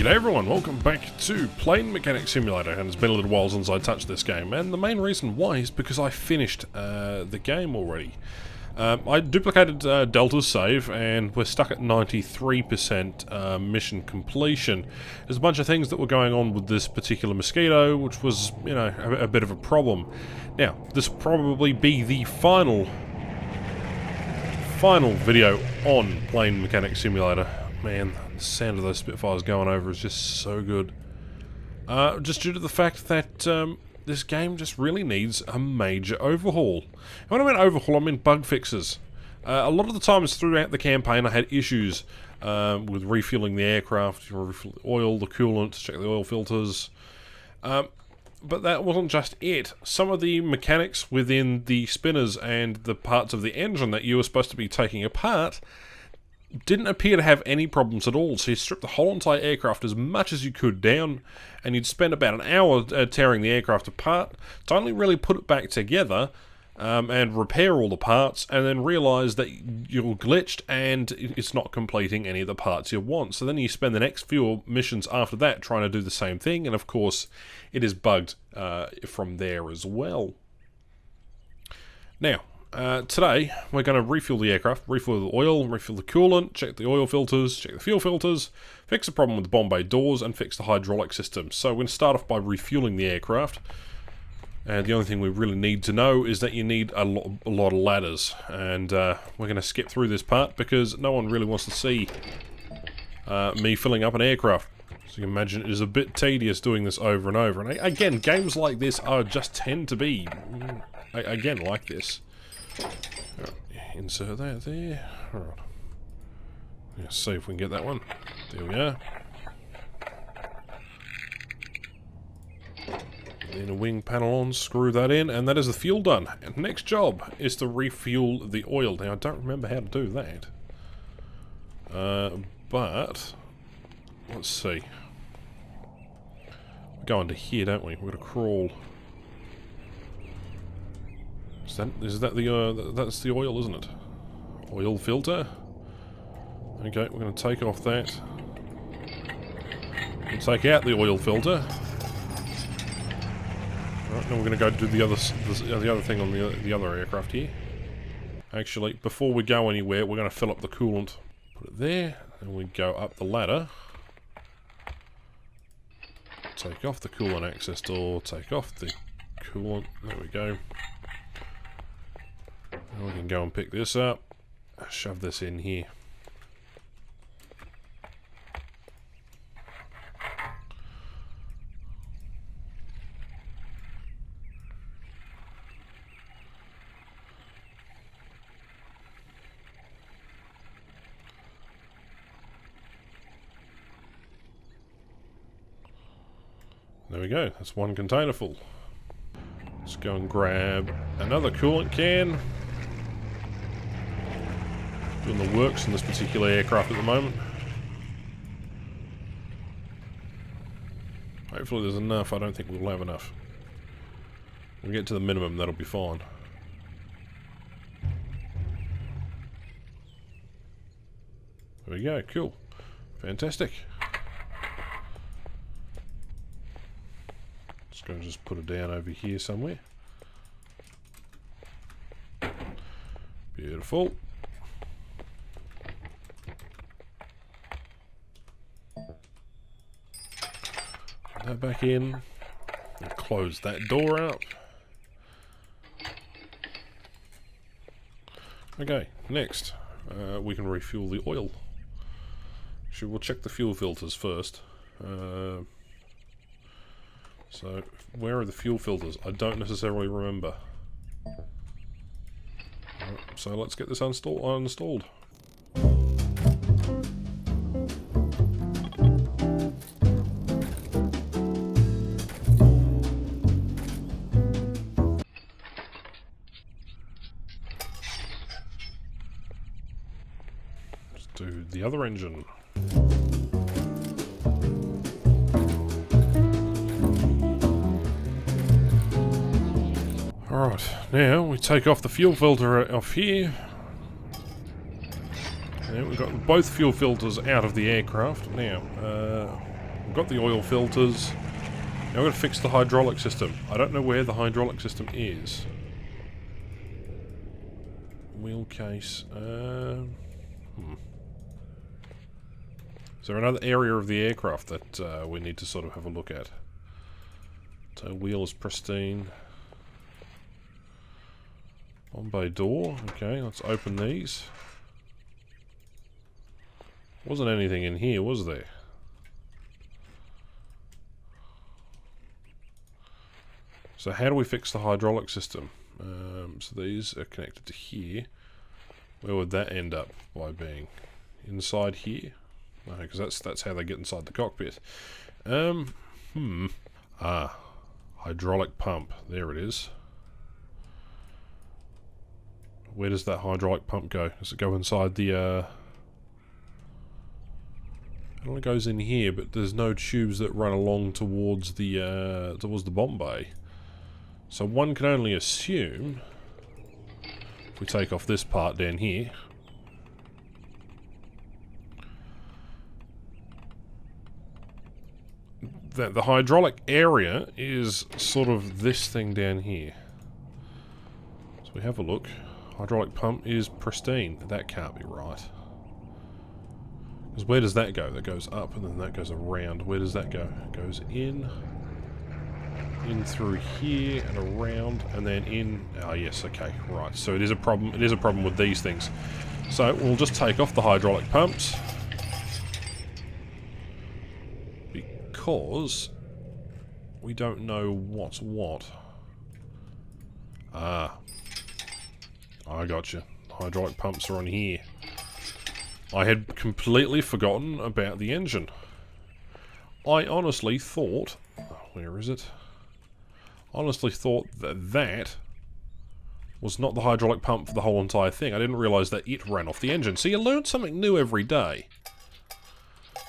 G'day everyone, welcome back to Plane Mechanic Simulator, and it's been a little while since I touched this game, and the main reason why is because I finished the game already. I duplicated Delta's save, and we're stuck at 93% mission completion. There's a bunch of things that were going on with this particular Mosquito, which was, you know, a bit of a problem. Now, this will probably be the final video on Plane Mechanic Simulator. Man, the sound of those Spitfires going over is just so good. Just due to the fact that this game just really needs a major overhaul. And when I mean overhaul, I mean bug fixes. A lot of the times throughout the campaign I had issues with refueling the aircraft, refill the oil, the coolant, check the oil filters. But that wasn't just it. Some of the mechanics within the spinners and the parts of the engine that you were supposed to be taking apart didn't appear to have any problems at all. So you stripped the whole entire aircraft as much as you could down, and you'd spend about an hour tearing the aircraft apart to only really put it back together and repair all the parts, and then realise that you're glitched and it's not completing any of the parts you want. So then you spend the next few missions after that trying to do the same thing, and of course it is bugged from there as well. Now, today we're going to refuel the aircraft, refuel the oil, refuel the coolant, check the oil filters, check the fuel filters, fix the problem with the bomb bay doors, and fix the hydraulic system. So we're going to start off by refueling the aircraft. And the only thing we really need to know is that you need a lot of ladders. And we're going to skip through this part because no one really wants to see me filling up an aircraft. So you can imagine it is a bit tedious doing this over and over. And again, games like this just tend to be, again, like this. Right, insert that there. Alright. Let's see if we can get that one. There we are. Then a wing panel on, screw that in, and that is the fuel done. And next job is to refuel the oil. Now, I don't remember how to do that. But let's see. We go into here, don't we? We're gonna crawl. Is that the that's the oil, isn't it? Oil filter. Okay, we're going to take off that. We'll take out the oil filter. Right, now we're going to go do the other thing on the other aircraft here. Actually, before we go anywhere, we're going to fill up the coolant. Put it there, and we go up the ladder. Take off the coolant access door. Take off the coolant. There we go. Now we can go and pick this up, shove this in here. There we go, that's one container full. Let's go and grab another coolant can. Doing the works in this particular aircraft at the moment. Hopefully there's enough. I don't think we'll have enough. We'll get to the minimum, that'll be fine. There we go, cool. Fantastic. Just going to just put it down over here somewhere. Beautiful. That back in, and close that door up. Okay, next we can refuel the oil. Actually, we'll check the fuel filters first. So, where are the fuel filters? I don't necessarily remember. Right, so let's get this uninstalled. Do the other engine. Alright, now we take off the fuel filter off here. And we've got both fuel filters out of the aircraft. Now, We've got the oil filters. Now we've got to fix the hydraulic system. I don't know where the hydraulic system is. Wheel case. Is there another area of the aircraft that we need to sort of have a look at? Tail wheel is pristine. Bombay door. Okay, let's open these. Wasn't anything in here, was there? So how do we fix the hydraulic system? So these are connected to here. Where would that end up by being? Inside here? No, because that's how they get inside the cockpit. Hydraulic pump. There it is. Where does that hydraulic pump go? Does it go inside the, it only goes in here, but there's no tubes that run along towards the bomb bay. So one can only assume, if we take off this part down here, that the hydraulic area is sort of this thing down here. So we have a look. Hydraulic pump is pristine. That can't be right. Because where does that go? That goes up and then that goes around. Where does that go? It goes in through here and around and then in. Oh yes, okay, right. So it is a problem. It is a problem with these things. So we'll just take off the hydraulic pumps. Because we don't know what's what. Ah. I gotcha. Hydraulic pumps are on here. I had completely forgotten about the engine. I honestly thought... Where is it? Honestly thought that that was not the hydraulic pump for the whole entire thing. I didn't realise that it ran off the engine. So you learn something new every day.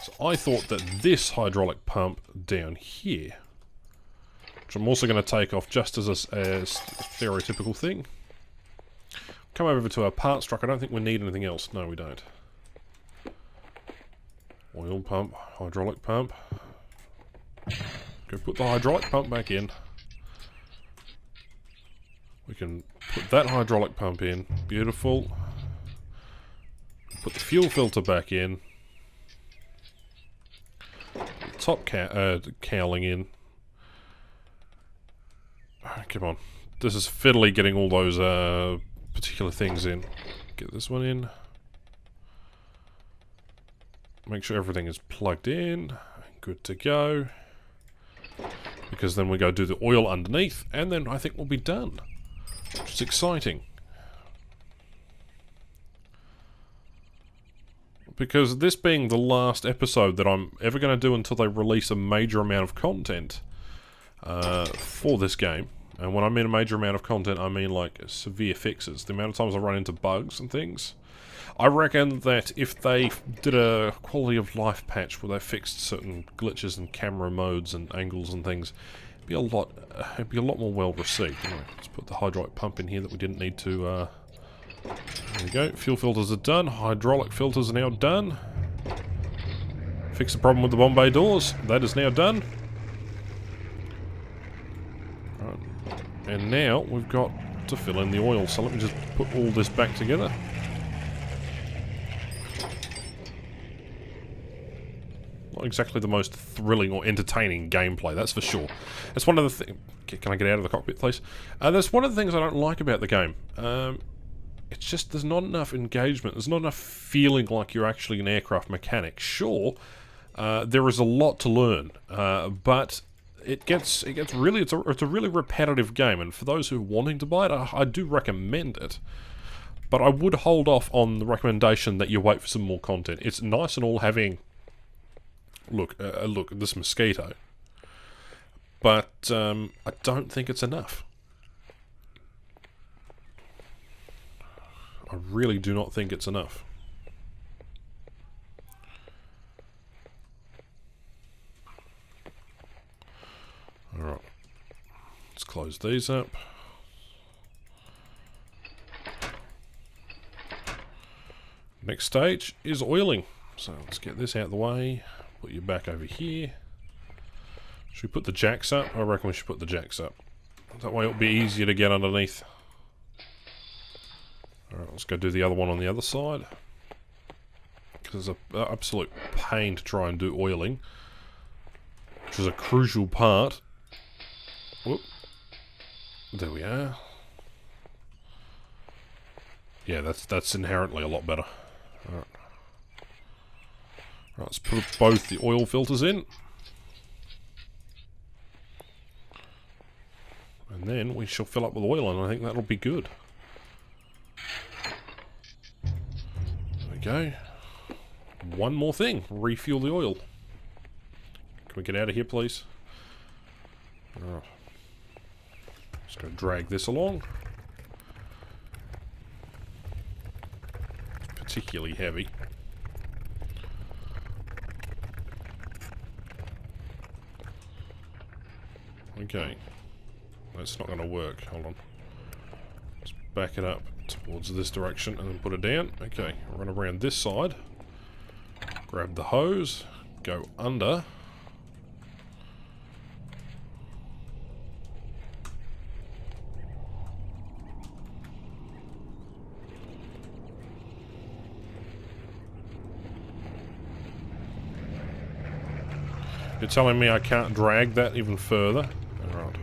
So I thought that this hydraulic pump down here, which I'm also going to take off just as a stereotypical thing. Come over to our parts truck. I don't think we need anything else. No, we don't. Oil pump, hydraulic pump. Go put the hydraulic pump back in. We can put that hydraulic pump in. Beautiful. Put the fuel filter back in. Top cowling in. Come on. This is fiddly getting all those particular things in. Get this one in. Make sure everything is plugged in. Good to go. Because then we go do the oil underneath, and then I think we'll be done. Which is exciting. Because this being the last episode that I'm ever going to do until they release a major amount of content for this game. And when I mean a major amount of content, I mean like severe fixes. The amount of times I run into bugs and things. I reckon that if they did a quality of life patch where they fixed certain glitches and camera modes and angles and things, it'd be a lot more well received. Anyway, let's put the hydraulic pump in here that we didn't need to. There we go. Fuel filters are done. Hydraulic filters are now done. Fix the problem with the bomb bay doors. That is now done. Right. And now we've got to fill in the oil. So let me just put all this back together. Not exactly the most thrilling or entertaining gameplay, that's for sure. That's one of the things... Can I get out of the cockpit, please? That's one of the things I don't like about the game. It's just there's not enough engagement. There's not enough feeling like you're actually an aircraft mechanic. Sure, there is a lot to learn, but it gets really... It's a really repetitive game, and for those who are wanting to buy it, I do recommend it. But I would hold off on the recommendation that you wait for some more content. It's nice and all having... Look, this Mosquito. But I don't think it's enough. I really do not think it's enough. Alright. Let's close these up. Next stage is oiling. So let's get this out of the way. Put you back over here. Should we put the jacks up? I reckon we should put the jacks up. That way it'll be easier to get underneath. Alright, let's go do the other one on the other side. Because it's an absolute pain to try and do oiling. Which is a crucial part. Whoop. There we are. Yeah, that's inherently a lot better. Alright. Right, let's put both the oil filters in. And then we shall fill up with oil, and I think that'll be good. There we go. One more thing. Refuel the oil. Can we get out of here, please? Alright. Just going to drag this along. It's particularly heavy. Okay. That's not going to work. Hold on. Let's back it up towards this direction and then put it down. Okay, run around this side. Grab the hose. Go under. You're telling me I can't drag that even further? Alright.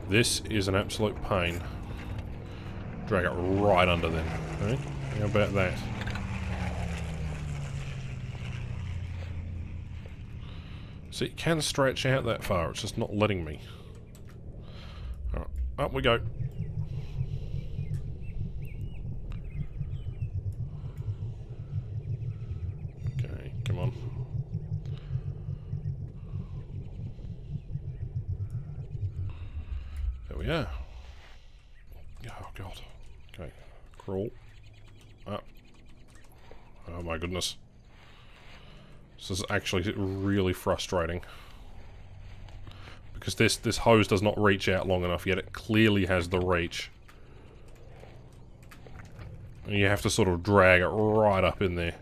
This is an absolute pain. Drag it right under then. Okay? How about that? See, it can stretch out that far, it's just not letting me. Alright, up we go. Okay, come on. There we are. Oh god. Okay. Crawl. Up. Oh my goodness. This is actually really frustrating. Because this hose does not reach out long enough, yet it clearly has the reach. And you have to sort of drag it right up in there.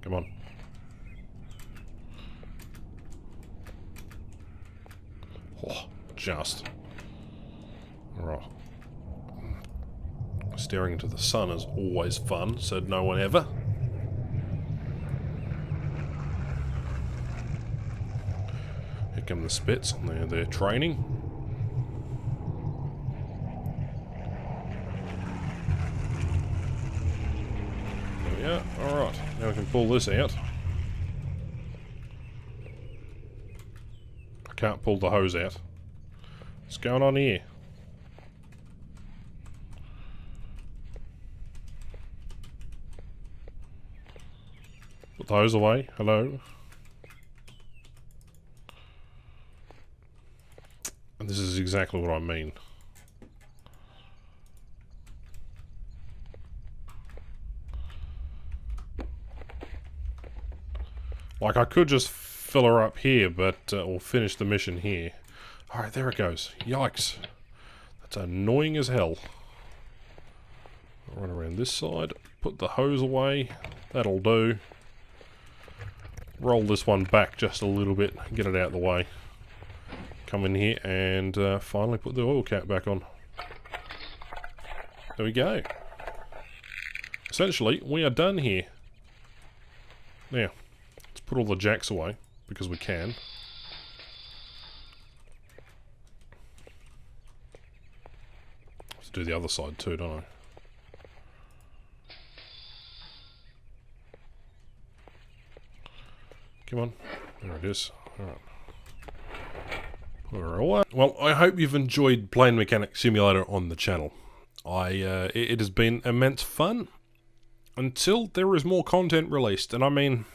Come on. Oh, just. Alright. Staring into the sun is always fun, said no one ever. Here come the Spits, and they're training. There we are. Alright, now we can pull this out. I can't pull the hose out. What's going on here? Put the hose away. Hello? And this is exactly what I mean. Like, I could just fill her up here, but, or finish the mission here. Alright, there it goes. Yikes. That's annoying as hell. I'll run around this side, put the hose away. That'll do. Roll this one back just a little bit, get it out of the way. Come in here and finally put the oil cap back on. There we go. Essentially, we are done here. Now, let's put all the jacks away, because we can. Let's do the other side too, don't I? Come on. There it is. Alright. Put her away. Well, I hope you've enjoyed Plane Mechanic Simulator on the channel. It has been immense fun until there is more content released. And I mean,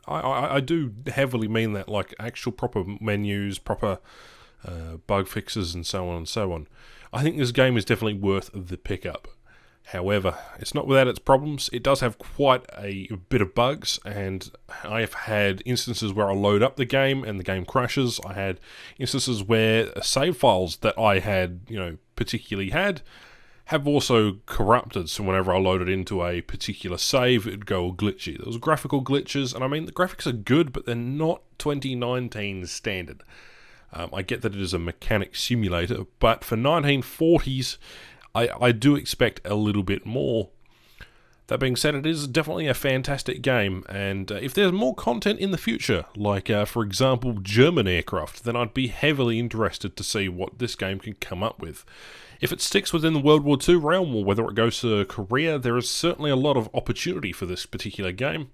I do heavily mean that, like actual proper menus, proper bug fixes and so on and so on. I think this game is definitely worth the pickup. However, it's not without its problems. It does have quite a bit of bugs, and I have had instances where I load up the game and the game crashes. I had instances where save files that I had, particularly had have also corrupted, so whenever I loaded into a particular save, it'd go all glitchy. There was graphical glitches, and I mean, the graphics are good, but they're not 2019 standard. I get that it is a mechanic simulator, but for 1940s, I do expect a little bit more. That being said, it is definitely a fantastic game, and if there's more content in the future, like, for example, German aircraft, then I'd be heavily interested to see what this game can come up with. If it sticks within the World War II realm, or whether it goes to Korea, there is certainly a lot of opportunity for this particular game.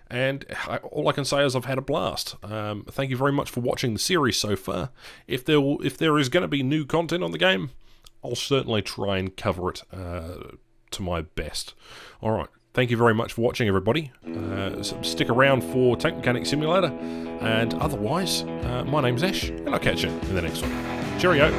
And all I can say is I've had a blast. Thank you very much for watching the series so far. If there is going to be new content on the game, I'll certainly try and cover it to my best. Alright, thank you very much for watching, everybody. So stick around for Tank Mechanic Simulator, and otherwise, my name's Ash, and I'll catch you in the next one. Cheerio!